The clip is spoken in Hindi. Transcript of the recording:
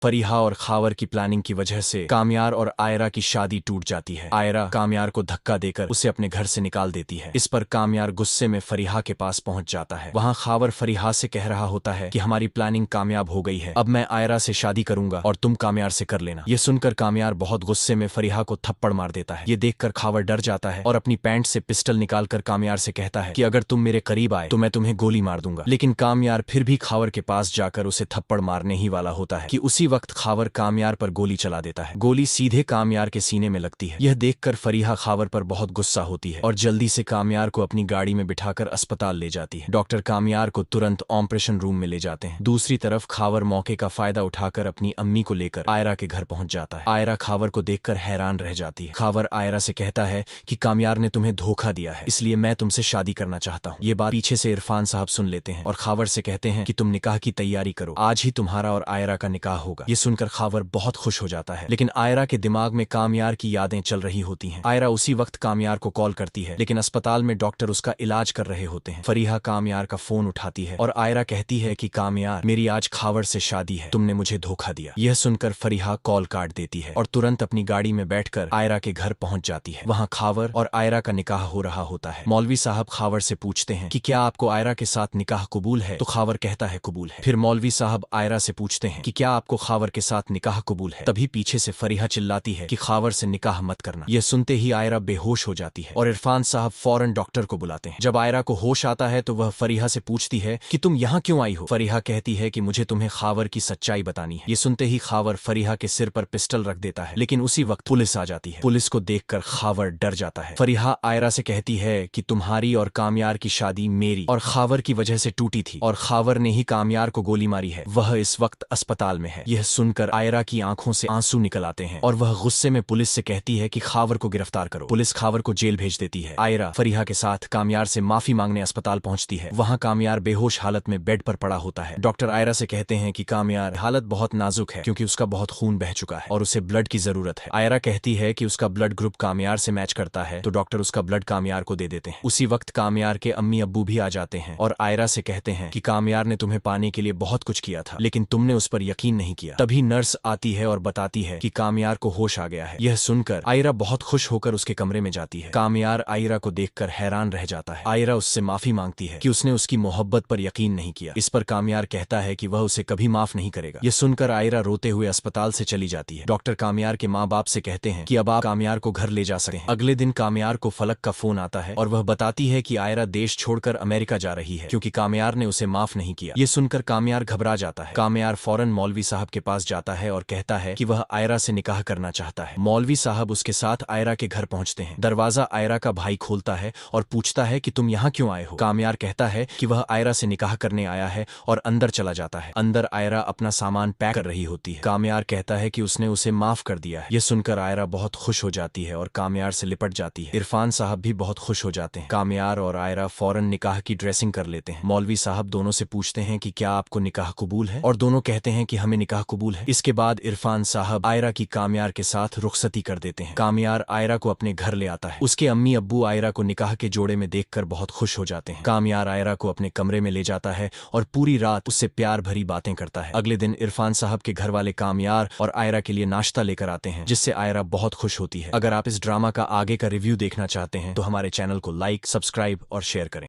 फरीहा और खावर की प्लानिंग की वजह से कामयार और आयरा की शादी टूट जाती है। आयरा कामयार को धक्का देकर उसे अपने घर से निकाल देती है। इस पर कामयार गुस्से में फरीहा के पास पहुंच जाता है। वहां खावर फरीहा से कह रहा होता है कि हमारी प्लानिंग कामयाब हो गई है, अब मैं आयरा से शादी करूंगा और तुम कामयार से कर लेना। ये सुनकर कामयार बहुत गुस्से में फरीहा को थप्पड़ मार देता है। ये देखकर खावर डर जाता है और अपनी पैंट से पिस्टल निकालकर कामयार से कहता है कि अगर तुम मेरे करीब आए तो मैं तुम्हें गोली मार दूंगा। लेकिन कामयार फिर भी खावर के पास जाकर उसे थप्पड़ मारने ही वाला होता है कि उसी वक्त खावर कामयार पर गोली चला देता है। गोली सीधे कामयार के सीने में लगती है। यह देखकर फरीहा खावर पर बहुत गुस्सा होती है और जल्दी से कामयार को अपनी गाड़ी में बिठाकर अस्पताल ले जाती है। डॉक्टर कामयार को तुरंत ऑपरेशन रूम में ले जाते हैं। दूसरी तरफ खावर मौके का फायदा उठाकर अपनी अम्मी को लेकर आयरा के घर पहुंच जाता है। आयरा खावर को देखकर हैरान रह जाती है। खावर आयरा से कहता है कि कामयार ने तुम्हें धोखा दिया है, इसलिए मैं तुमसे शादी करना चाहता हूँ। ये बात पीछे से इरफान साहब सुन लेते हैं और खावर से कहते हैं कि तुम निकाह की तैयारी करो, आज ही तुम्हारा और आयरा का निकाह होगा। ये सुनकर खावर बहुत खुश हो जाता है, लेकिन आयरा के दिमाग में कामयार की यादें चल रही होती हैं। आयरा उसी वक्त कामयार को कॉल करती है, लेकिन अस्पताल में डॉक्टर उसका इलाज कर रहे होते हैं। फरीहा कामयार का फोन उठाती है और आयरा कहती है कि कामयार, मेरी आज खावर से शादी है, तुमने मुझे धोखा दिया। यह सुनकर फरीहा कॉल काट देती है और तुरंत अपनी गाड़ी में बैठकर आयरा के घर पहुंच जाती है। वहां खावर और आयरा का निकाह हो रहा होता है। मौलवी साहब खावर से पूछते हैं कि क्या आपको आयरा के साथ निकाह कबूल है, तो खावर कहता है कबूल है। फिर मौलवी साहब आयरा से पूछते हैं कि क्या आपको खावर के साथ निकाह कबूल है। तभी पीछे से फरीहा चिल्लाती है कि खावर से निकाह मत करना। यह सुनते ही आयरा बेहोश हो जाती है और इरफान साहब फौरन डॉक्टर को बुलाते हैं। जब आयरा को होश आता है तो वह फरीहा से पूछती है कि तुम यहाँ क्यों आई हो। फरीहा कहती है कि मुझे तुम्हें खावर की सच्चाई बतानी है। ये सुनते ही खावर फरीहा के सिर पर पिस्टल रख देता है, लेकिन उसी वक्त पुलिस आ जाती है। पुलिस को देखकर खावर डर जाता है। फरीहा आयरा से कहती है कि तुम्हारी और कामयार की शादी मेरी और खावर की वजह से टूटी थी और खावर ने ही कामयार को गोली मारी है। वह इस वक्त अस्पताल में है। यह सुनकर आयरा की आंखों से आंसू निकल आते हैं और वह गुस्से में पुलिस से कहती है कि खावर को गिरफ्तार करो। पुलिस खावर को जेल भेज देती है। आयरा फरीहा के साथ कामयार से माफी मांगने अस्पताल पहुंचती है। वहां कामयार बेहोश हालत में बेड पर पड़ा होता है। डॉक्टर आयरा से कहते हैं कि कामयार हालत बहुत नाजुक है क्योंकि उसका बहुत खून बह चुका है और उसे ब्लड की जरूरत है। आयरा कहती है कि उसका ब्लड ग्रुप कामयार से मैच करता है, तो डॉक्टर उसका ब्लड कामयार को दे देते हैं। उसी वक्त कामयार के अम्मी अब्बू भी आ जाते हैं और आयरा से कहते हैं कि कामयार ने तुम्हें पाने के लिए बहुत कुछ किया था, लेकिन तुमने उस पर यकीन नहीं किया। तभी नर्स आती है और बताती है कि कामयार को होश आ गया है। यह सुनकर आयरा बहुत खुश होकर उसके कमरे में जाती है। कामयार आयरा को देखकर हैरान रह जाता है। आयरा उससे माफी मांगती है कि उसने उसकी मोहब्बत पर यकीन नहीं किया। इस पर कामयार कहता है कि वह उसे कभी माफ नहीं करेगा। यह सुनकर आयरा रोते हुए अस्पताल से चली जाती है। डॉक्टर कामयार के माँ बाप से कहते हैं कि अब आप कामयार को घर ले जा सकते हैं। अगले दिन कामयार को फलक का फोन आता है और वह बताती है कि आयरा देश छोड़कर अमेरिका जा रही है क्योंकि कामयार ने उसे माफ नहीं किया। ये सुनकर कामयार घबरा जाता है। कामयार फौरन मौलवी साहब के पास जाता है और कहता है कि वह आयरा से निकाह करना चाहता है। मौलवी साहब उसके साथ आयरा के घर पहुंचते हैं। दरवाजा आयरा का भाई खोलता है और पूछता है कि तुम यहाँ क्यों आए हो। कामयार कहता है कि वह आयरा से निकाह करने आया है और अंदर चला जाता है। अंदर आयरा अपना सामान पैक कर रही होती है। कामयार कहता है कि उसने उसे माफ कर दिया है। यह सुनकर आयरा बहुत खुश हो जाती है और कामयार से लिपट जाती है। इरफान साहब भी बहुत खुश हो जाते हैं। कामयार और आयरा फौरन निकाह की ड्रेसिंग कर लेते हैं। मौलवी साहब दोनों से पूछते हैं कि क्या आपको निकाह कबूल है, और दोनों कहते हैं कि हमें निकाह कबूल है। इसके बाद इरफान साहब आयरा की कामयार के साथ रुखसती कर देते हैं। कामयार आयरा को अपने घर ले आता है। उसके अम्मी अब्बू आयरा को निकाह के जोड़े में देखकर बहुत खुश हो जाते हैं। कामयार आयरा को अपने कमरे में ले जाता है और पूरी रात उससे प्यार भरी बातें करता है। अगले दिन इरफान साहब के घर वाले कामयार और आयरा के लिए नाश्ता लेकर आते हैं, जिससे आयरा बहुत खुश होती है। अगर आप इस ड्रामा का आगे का रिव्यू देखना चाहते हैं तो हमारे चैनल को लाइक, सब्सक्राइब और शेयर करें।